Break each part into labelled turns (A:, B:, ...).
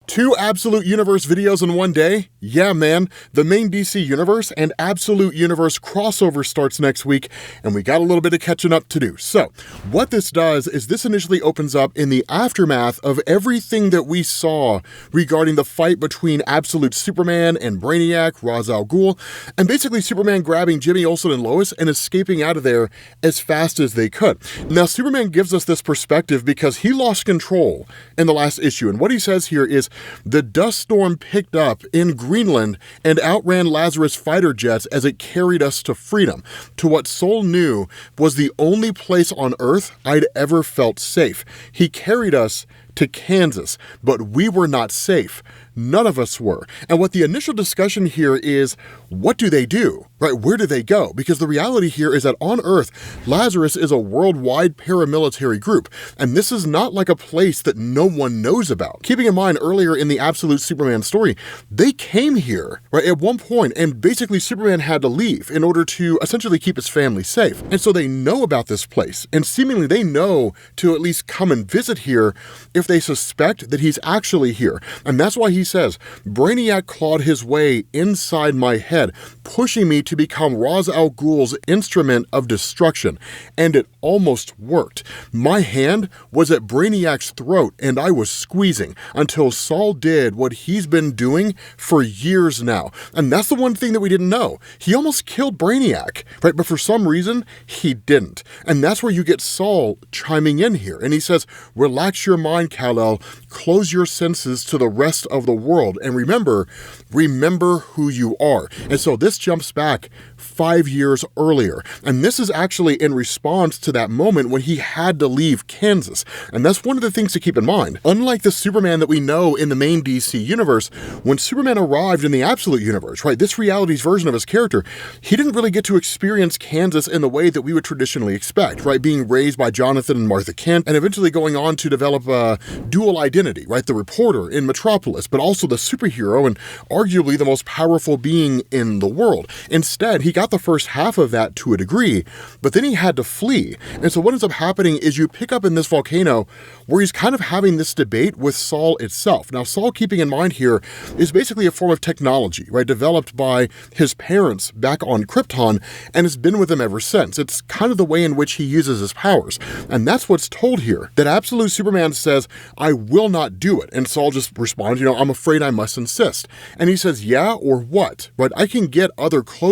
A: 2 Absolute Universe videos in one day? Yeah, man. The main DC Universe and Absolute Universe crossover starts next week, and we got a little bit of catching up to do. So, what this does is this initially opens up in the aftermath of everything that we saw regarding the fight between Absolute Superman and Brainiac, Ra's al Ghul, and basically Superman grabbing Jimmy Olsen and Lois and escaping out of there as fast as they could. Now, Superman gives us this perspective because he lost control in the last issue, and what he says here is, the dust storm picked up in Greenland and outran Lazarus fighter jets as it carried us to freedom, to what Saul knew was the only place on Earth I'd ever felt safe. He carried us to Kansas, but we were not safe. None of us were. And what the initial discussion here is, what do they do, right? Where do they go? Because the reality here is that on Earth, Lazarus is a worldwide paramilitary group, and this is not like a place that no one knows about. Keeping in mind, earlier in the Absolute Superman story, they came here, right, at one point, and basically Superman had to leave in order to essentially keep his family safe. And so they know about this place, and seemingly they know to at least come and visit here if they suspect that he's actually here. And that's why he says, Brainiac clawed his way inside my head, pushing me to become Ra's al Ghul's instrument of destruction. And it almost worked. My hand was at Brainiac's throat and I was squeezing until Saul did what he's been doing for years now. And that's the one thing that we didn't know. He almost killed Brainiac, right? But for some reason, he didn't. And that's where you get Saul chiming in here. And he says, relax your mind, Kal-El, close your senses to the rest of the world, and remember who you are. And so this jumps back 5 years earlier, and this is actually in response to that moment when he had to leave Kansas. And that's one of the things to keep in mind. Unlike the Superman that we know in the main DC universe, when Superman arrived in the Absolute Universe, right, this reality's version of his character, he didn't really get to experience Kansas in the way that we would traditionally expect, right, being raised by Jonathan and Martha Kent, and eventually going on to develop a dual identity, right, the reporter in Metropolis, but also the superhero and arguably the most powerful being in the world. Instead, he got the first half of that to a degree, but then he had to flee. And so what ends up happening is you pick up in this volcano where he's kind of having this debate with Saul itself. Now, Saul, keeping in mind here, is basically a form of technology, right, developed by his parents back on Krypton, and has been with him ever since. It's kind of the way in which he uses his powers. And that's what's told here, that Absolute Superman says, I will not do it. And Saul just responds, I'm afraid I must insist. And he says, yeah, or what? Right? I can get other clothes,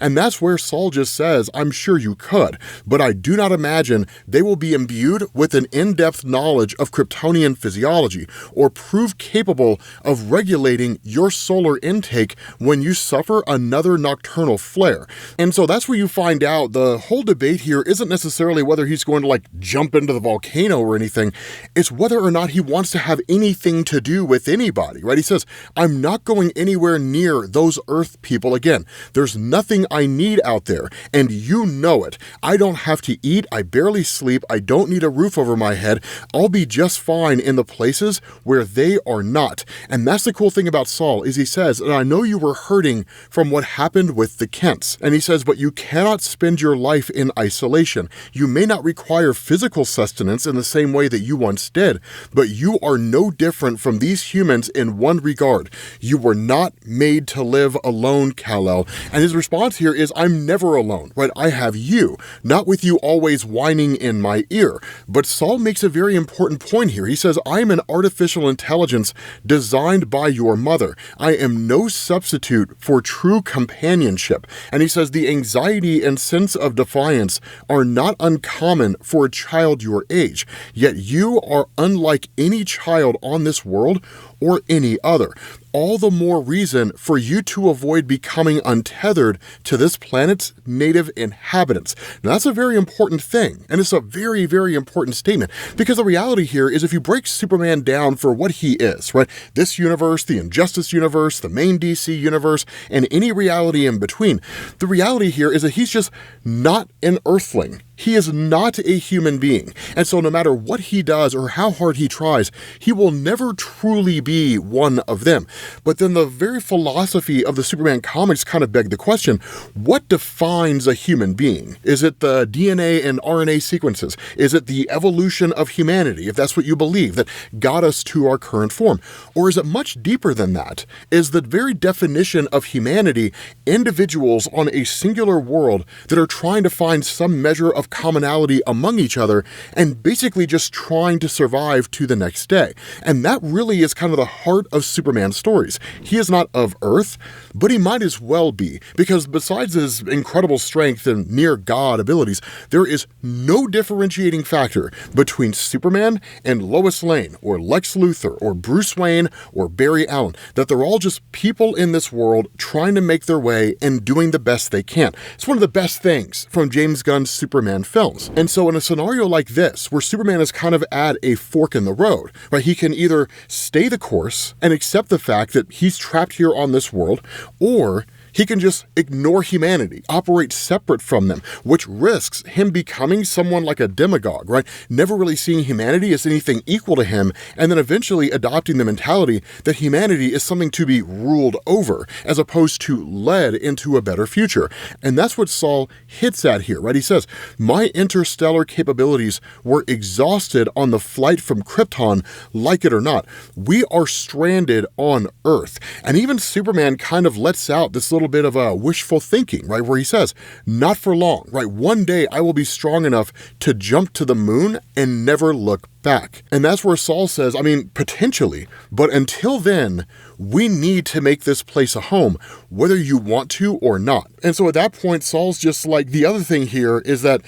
A: and that's where Saul just says, I'm sure you could, but I do not imagine they will be imbued with an in-depth knowledge of Kryptonian physiology or prove capable of regulating your solar intake when you suffer another nocturnal flare. And so that's where you find out the whole debate here isn't necessarily whether he's going to jump into the volcano or anything. It's whether or not he wants to have anything to do with anybody, right? He says, I'm not going anywhere near those Earth people again. There's nothing I need out there, and you know it. I don't have to eat, I barely sleep, I don't need a roof over my head. I'll be just fine in the places where they are not. And that's the cool thing about Saul, is he says, and I know you were hurting from what happened with the Kents. And he says, but you cannot spend your life in isolation. You may not require physical sustenance in the same way that you once did, but you are no different from these humans in one regard. You were not made to live alone, Kal-El. And his response here is, I'm never alone, right? I have you, not with you always whining in my ear. But Saul makes a very important point here. He says, I am an artificial intelligence designed by your mother. I am no substitute for true companionship. And he says, the anxiety and sense of defiance are not uncommon for a child your age, yet you are unlike any child on this world or any other. All the more reason for you to avoid becoming untethered to this planet's native inhabitants. Now, that's a very important thing, and it's a very, very important statement, because the reality here is if you break Superman down for what he is, right, this universe, the Injustice universe, the main DC universe, and any reality in between, the reality here is that he's just not an Earthling. he is not a human being. And so no matter what he does or how hard he tries, he will never truly be one of them. But then the very philosophy of the Superman comics kind of beg the question, what defines a human being? Is it the DNA and RNA sequences? Is it the evolution of humanity, if that's what you believe, that got us to our current form? Or is it much deeper than that? Is the very definition of humanity individuals on a singular world that are trying to find some measure of commonality among each other and basically just trying to survive to the next day? And that really is kind of the heart of Superman's stories. He is not of Earth, but he might as well be, because besides his incredible strength and near God abilities, there is no differentiating factor between Superman and Lois Lane or Lex Luthor or Bruce Wayne or Barry Allen, that they're all just people in this world trying to make their way and doing the best they can. It's one of the best things from James Gunn's Superman films. And so in a scenario like this, where Superman is kind of at a fork in the road, right, he can either stay the course and accept the fact that he's trapped here on this world, or he can just ignore humanity, operate separate from them, which risks him becoming someone like a demagogue, right? Never really seeing humanity as anything equal to him, and then eventually adopting the mentality that humanity is something to be ruled over, as opposed to led into a better future. And that's what Saul hits at here, right? He says, my interstellar capabilities were exhausted on the flight from Krypton, like it or not. We are stranded on Earth. And even Superman kind of lets out this little bit of a wishful thinking, right? Where he says, not for long, right? One day I will be strong enough to jump to the moon and never look back. And that's where Saul says, I mean, potentially, but until then, we need to make this place a home, whether you want to or not. And so at that point, Saul's just like, the other thing here is that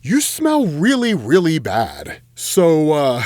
A: you smell really, really bad. So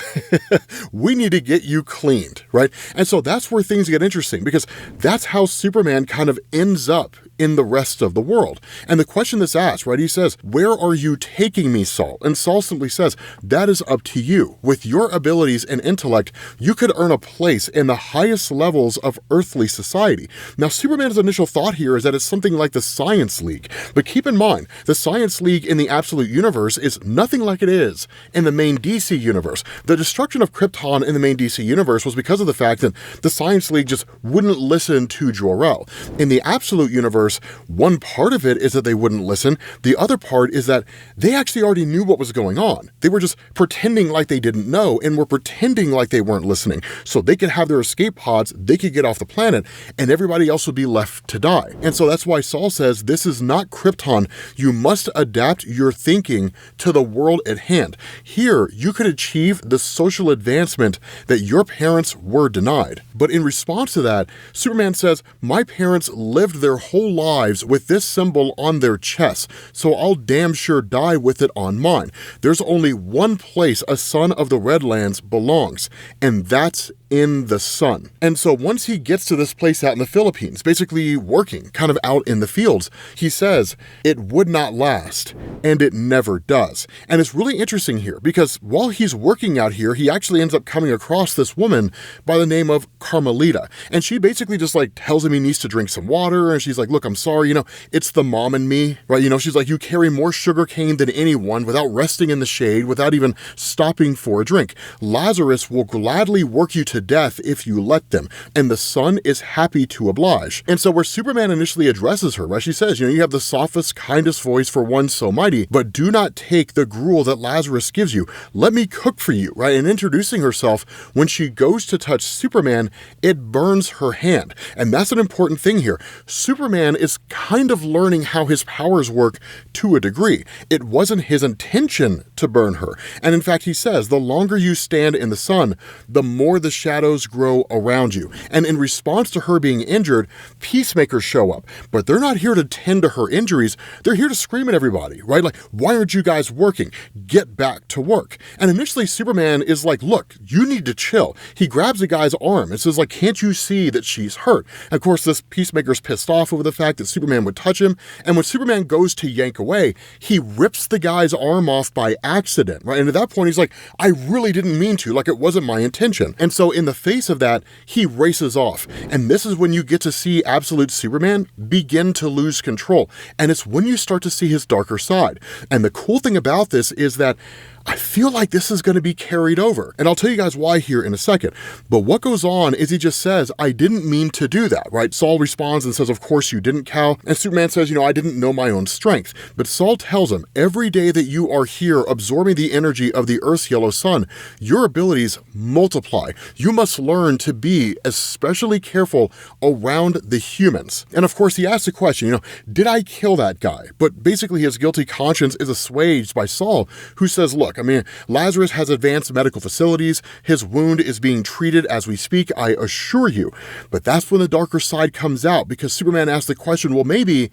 A: we need to get you cleaned, right? And so that's where things get interesting, because that's how Superman kind of ends up in the rest of the world. And the question that's asked, right, he says, where are you taking me, Saul? And Saul simply says, that is up to you. With your abilities and intellect, you could earn a place in the highest levels of earthly society. Now, Superman's initial thought here is that it's something like the Science League. But keep in mind, the Science League in the Absolute Universe is nothing like it is in the main DC universe. The destruction of Krypton in the main DC universe was because of the fact that the Science League just wouldn't listen to Jor-El. In the Absolute Universe, one part of it is that they wouldn't listen. The other part is that they actually already knew what was going on. They were just pretending like they didn't know and were pretending like they weren't listening. So they could have their escape pods, they could get off the planet, and everybody else would be left to die. And so that's why Saul says, this is not Krypton. You must adapt your thinking to the world at hand. Here, you could achieve the social advancement that your parents were denied. But in response to that, Superman says, my parents lived their whole lives with this symbol on their chests, so I'll damn sure die with it on mine. There's only one place a son of the Redlands belongs, and that's in the sun. And so once he gets to this place out in the Philippines, basically working kind of out in the fields, he says, it would not last, and it never does. And it's really interesting here, because while he's working out here, he actually ends up coming across this woman by the name of Carmelita. And she basically just like tells him he needs to drink some water, and she's like, look, I'm sorry, it's the mom in me, right? She's like, you carry more sugar cane than anyone without resting in the shade, without even stopping for a drink. Lazarus will gladly work you to death if you let them, and the sun is happy to oblige. And so where Superman initially addresses her, right, she says, you have the softest, kindest voice for one so mighty, but do not take the gruel that Lazarus gives you. Let me cook for you, right? And introducing herself, when she goes to touch Superman, it burns her hand. And that's an important thing here. Superman is kind of learning how his powers work to a degree. It wasn't his intention to burn her. And in fact, he says, the longer you stand in the sun, the more the shadows grow around you. And in response to her being injured, peacemakers show up. But they're not here to tend to her injuries. They're here to scream at everybody, right? Like, why aren't you guys working? Get back to work. And initially, Superman is like, look, you need to chill. He grabs the guy's arm and says, like, can't you see that she's hurt? And of course, this peacemaker's pissed off over the fact fact that Superman would touch him. And when Superman goes to yank away, he rips the guy's arm off by accident, right? And at that point, he's like, I really didn't mean to, like it wasn't my intention. And so in the face of that, he races off. And this is when you get to see absolute Superman begin to lose control. And it's when you start to see his darker side. And the cool thing about this is that I feel like this is going to be carried over. And I'll tell you guys why here in a second. But what goes on is he just says, I didn't mean to do that, right? Saul responds and says, of course you didn't, Kal. And Superman says, I didn't know my own strength. But Saul tells him, every day that you are here absorbing the energy of the Earth's yellow sun, your abilities multiply. You must learn to be especially careful around the humans. And of course, he asks the question, did I kill that guy? But basically his guilty conscience is assuaged by Saul, who says, look, Lazarus has advanced medical facilities. His wound is being treated as we speak, I assure you. But that's when the darker side comes out, because Superman asks the question, well, maybe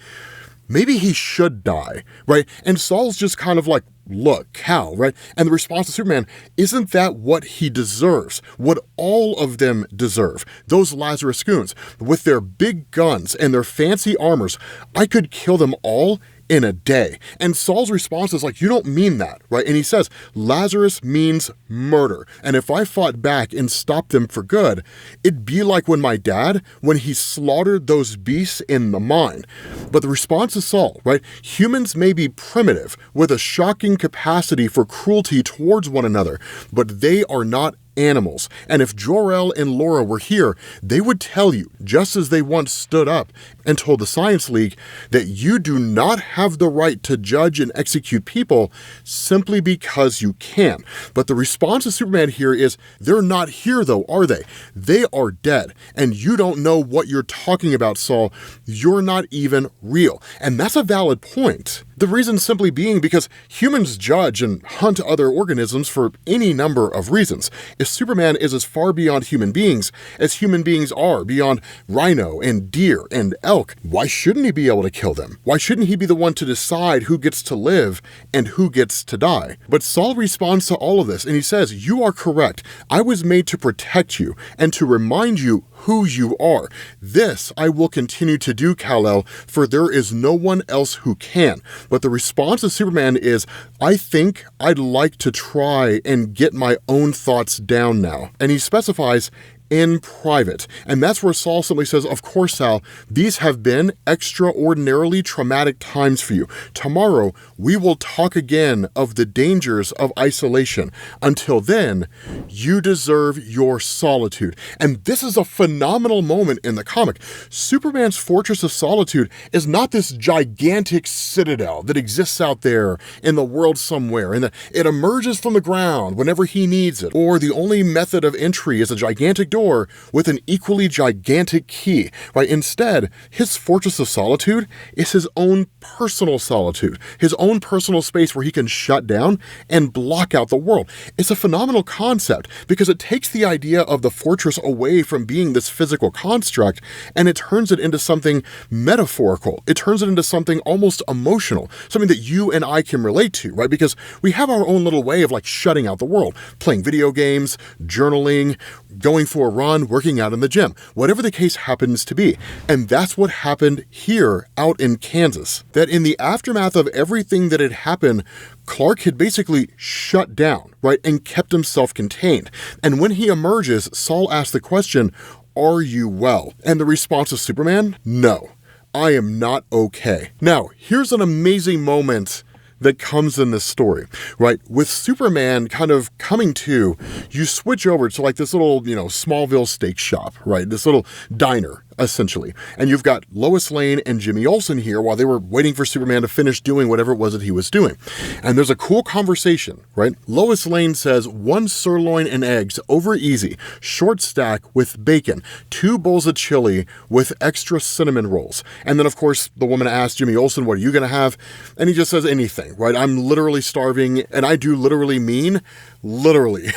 A: he should die, right? And Saul's just kind of like, look, Kal, right? And the response to Superman, isn't that what he deserves? What all of them deserve? Those Lazarus goons, with their big guns and their fancy armors, I could kill them all in a day. And Saul's response is like, you don't mean that, right? And he says, Lazarus means murder. And if I fought back and stopped them for good, it'd be like when my dad, when he slaughtered those beasts in the mine. But the response is Saul, right? Humans may be primitive with a shocking capacity for cruelty towards one another, but they are not animals. And if Jor-El and Laura were here, they would tell you, just as they once stood up and told the Science League, that you do not have the right to judge and execute people simply because you can. But the response to Superman here is, they're not here though, are they? They are dead. And you don't know what you're talking about, Saul. You're not even real. And that's a valid point. The reason simply being because humans judge and hunt other organisms for any number of reasons. If Superman is as far beyond human beings as human beings are beyond rhino and deer and elk, why shouldn't he be able to kill them? Why shouldn't he be the one to decide who gets to live and who gets to die? But Saul responds to all of this and he says, you are correct. I was made to protect you and to remind you who you are. This I will continue to do, Kal-El, for there is no one else who can. But the response of Superman is, I think I'd like to try and get my own thoughts down now. And he specifies, in private. And that's where Saul simply says, of course, Sal, these have been extraordinarily traumatic times for you. Tomorrow, we will talk again of the dangers of isolation. Until then, you deserve your solitude. And this is a phenomenal moment in the comic. Superman's fortress of solitude is not this gigantic citadel that exists out there in the world somewhere, and that it emerges from the ground whenever he needs it, or the only method of entry is a gigantic door with an equally gigantic key, right? Instead, his fortress of solitude is his own personal solitude, his own personal space where he can shut down and block out the world. It's a phenomenal concept because it takes the idea of the fortress away from being this physical construct and it turns it into something metaphorical. It turns it into something almost emotional, something that you and I can relate to, right? Because we have our own little way of like shutting out the world, playing video games, journaling, going for a run, working out in the gym, whatever the case happens to be. And that's what happened here out in Kansas. That in the aftermath of everything that had happened, Clark had basically shut down, right, and kept himself contained. And when he emerges, Saul asks the question, are you well? And the response of Superman, no, I am not okay. Now, here's an amazing moment that comes in this story, right? With Superman kind of coming to, you switch over to like this little, Smallville steak shop, right? This little diner, essentially. And you've got Lois Lane and Jimmy Olsen here while they were waiting for Superman to finish doing whatever it was that he was doing. And there's a cool conversation, right? Lois Lane says, 1 sirloin and eggs over easy, short stack with bacon, 2 bowls of chili with extra cinnamon rolls. And then of course, the woman asks Jimmy Olsen, what are you gonna have? And he just says anything, right? I'm literally starving, and I do literally mean literally.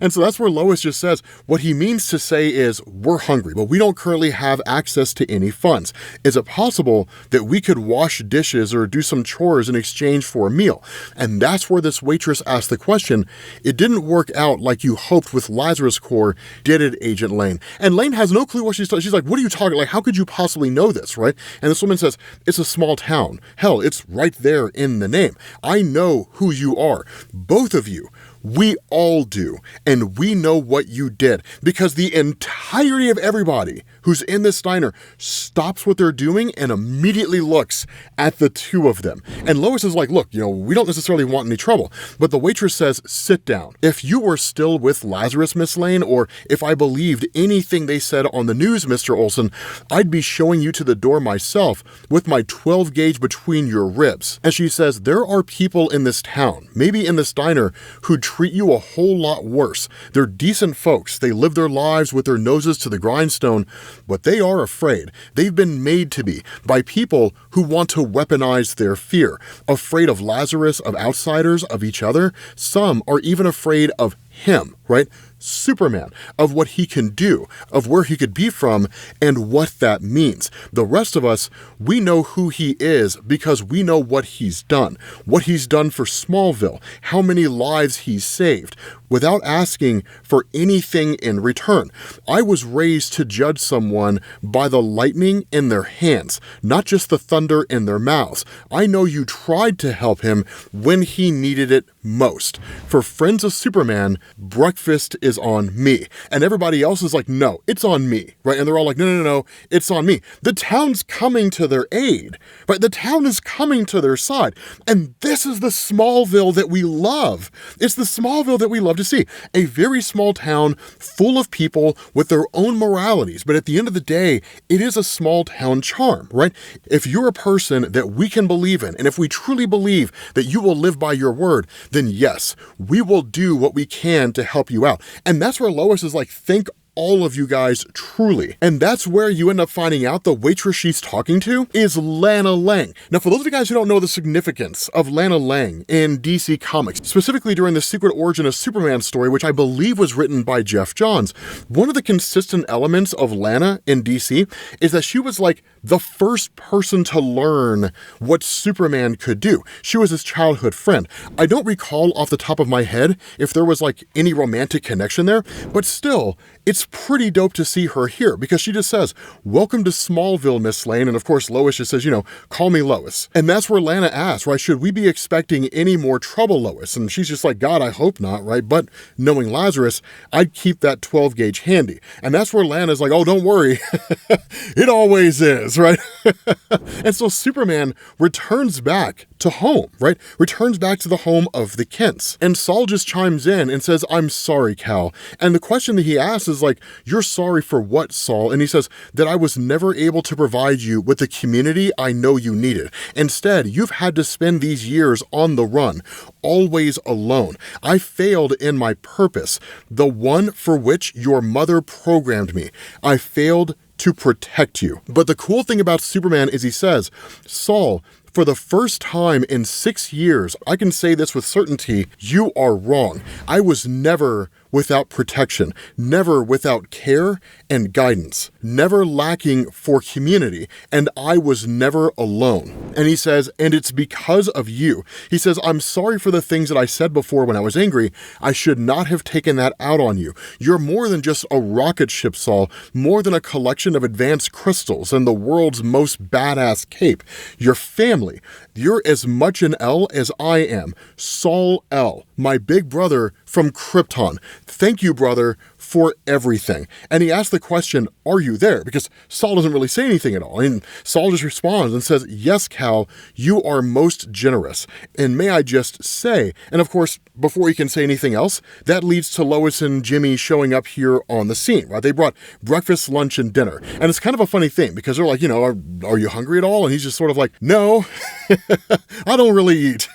A: And so that's where Lois just says, what he means to say is, we're hungry, but we don't currently have access to any funds. Is it possible that we could wash dishes or do some chores in exchange for a meal? And that's where this waitress asked the question. It didn't work out like you hoped with Lazarus Corp, did it, Agent Lane? And Lane has no clue what she's talking. She's like, what are you talking? Like, how could you possibly know this, right? And this woman says, it's a small town. Hell, it's right there in the name. I know who you are. Both of you. We all do, and we know what you did, because the entirety of everybody who's in this diner stops what they're doing and immediately looks at the two of them. And Lois is like, look, we don't necessarily want any trouble, but the waitress says, sit down. If you were still with Lazarus, Miss Lane, or if I believed anything they said on the news, Mr. Olson, I'd be showing you to the door myself with my 12 gauge between your ribs. And she says, there are people in this town, maybe in this diner, who treat you a whole lot worse. They're decent folks. They live their lives with their noses to the grindstone, but they are afraid. They've been made to be by people who want to weaponize their fear, afraid of Lazarus, of outsiders, of each other. Some are even afraid of him, right? Superman, of what he can do, of where he could be from, and what that means. The rest of us, we know who he is because we know what he's done for Smallville, how many lives he's saved, without asking for anything in return. I was raised to judge someone by the lightning in their hands, not just the thunder in their mouths. I know you tried to help him when he needed it most. For Friends of Superman, breakfast is on me. And everybody else is like, no, it's on me, right? And they're all like, no, it's on me. The town's coming to their aid, right? The town is coming to their side. And this is the Smallville that we love. It's the Smallville that we love to see. A very small town full of people with their own moralities. But at the end of the day, it is a small town charm, right? If you're a person that we can believe in, and if we truly believe that you will live by your word, then yes, we will do what we can to help you out. And that's where Lois is like, thank all of you guys, truly. And that's where you end up finding out the waitress she's talking to is Lana Lang. Now, for those of you guys who don't know the significance of Lana Lang in DC Comics, specifically during the Secret Origin of Superman story, which I believe was written by Jeff Johns, one of the consistent elements of Lana in DC is that she was like the first person to learn what Superman could do. She was his childhood friend. I don't recall off the top of my head if there was like any romantic connection there, but still, it's pretty dope to see her here because she just says, welcome to Smallville, Miss Lane. And of course, Lois just says, call me Lois. And that's where Lana asks, right, should we be expecting any more trouble, Lois? And she's just like, God, I hope not, right? But knowing Lazarus, I'd keep that 12 gauge handy. And that's where Lana's like, oh, don't worry. It always is, right? And so Superman returns back to home, right? Returns back to the home of the Kents. And Saul just chimes in and says, I'm sorry, Kal. And the question that he asks is like, you're sorry for what, Saul? And he says, that I was never able to provide you with the community I know you needed. Instead, you've had to spend these years on the run, always alone. I failed in my purpose, the one for which your mother programmed me. I failed to protect you. But the cool thing about Superman is he says, Saul, for the first time in 6 years, I can say this with certainty, you are wrong. I was never without protection, never without care and guidance, never lacking for community, and I was never alone. And he says, and it's because of you. He says, I'm sorry for the things that I said before when I was angry. I should not have taken that out on you. You're more than just a rocket ship, Saul, more than a collection of advanced crystals and the world's most badass cape. You're family. You're as much an L as I am. Saul L, my big brother from Krypton. Thank you, brother, for everything. And he asked the question, are you there? Because Saul doesn't really say anything at all. And Saul just responds and says, yes, Kal, you are most generous. And may I just say, and of course, before he can say anything else, that leads to Lois and Jimmy showing up here on the scene, right? They brought breakfast, lunch, and dinner. And it's kind of a funny thing because they're like, are you hungry at all? And he's just sort of like, no, I don't really eat.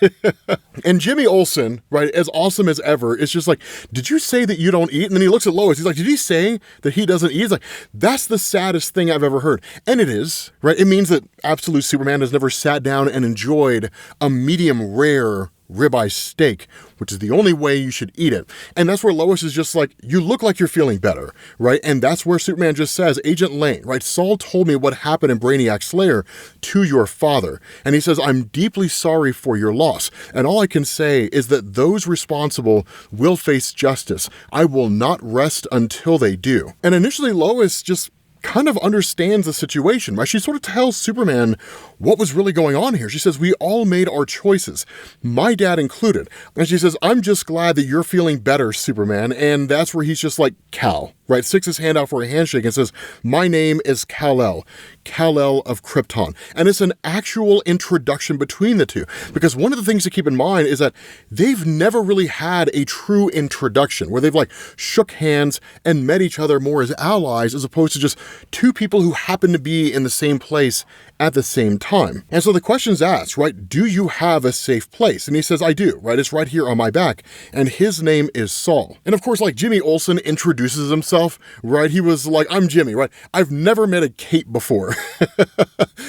A: And Jimmy Olsen, right, as awesome as ever, is just like, did you say that you don't eat? And then he looks at Lois. He's like, did he say that he doesn't eat? He's like, that's the saddest thing I've ever heard. And it is, right? It means that Absolute Superman has never sat down and enjoyed a medium rare ribeye steak, which is the only way you should eat it. And that's where Lois is just like, you look like you're feeling better, right? And that's where Superman just says, Agent Lang, right? Saul told me what happened in Brainiac's lair to your father. And he says, I'm deeply sorry for your loss. And all I can say is that those responsible will face justice. I will not rest until they do. And initially Lois just kind of understands the situation, right? She sort of tells Superman what was really going on here. She says, we all made our choices, my dad included. And she says, I'm just glad that you're feeling better, Superman. And that's where he's just like, Kal, right? Sticks his hand out for a handshake and says, my name is Kal-El, Kal-El of Krypton. And it's an actual introduction between the two, because one of the things to keep in mind is that they've never really had a true introduction where they've like shook hands and met each other more as allies, as opposed to just two people who happen to be in the same place at the same time. And so the question's asked, right? Do you have a safe place? And he says, I do, right? It's right here on my back. And his name is Saul. And of course, like Jimmy Olsen introduces himself, right? He was like, I'm Jimmy, right? I've never met a Kate before.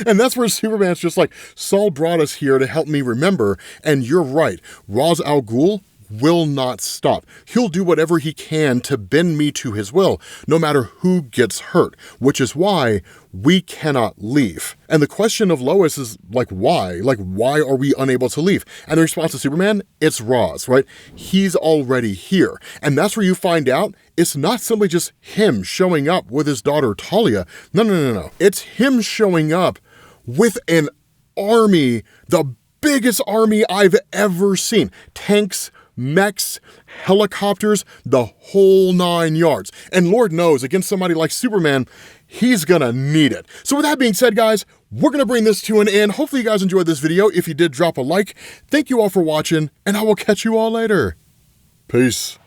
A: And that's where Superman's just like, Saul brought us here to help me remember. And you're right. Ra's al Ghul will not stop. He'll do whatever he can to bend me to his will, no matter who gets hurt, which is why we cannot leave. And the question of Lois is like, why? Like, why are we unable to leave? And the response to Superman, it's Ra's, right? He's already here. And that's where you find out it's not simply just him showing up with his daughter Talia. No. It's him showing up with an army, the biggest army I've ever seen. Tanks, mechs, helicopters, the whole 9 yards. And Lord knows, against somebody like Superman, he's gonna need it. So with that being said, guys, we're gonna bring this to an end. Hopefully you guys enjoyed this video. If you did, drop a like. Thank you all for watching, and I will catch you all later. Peace.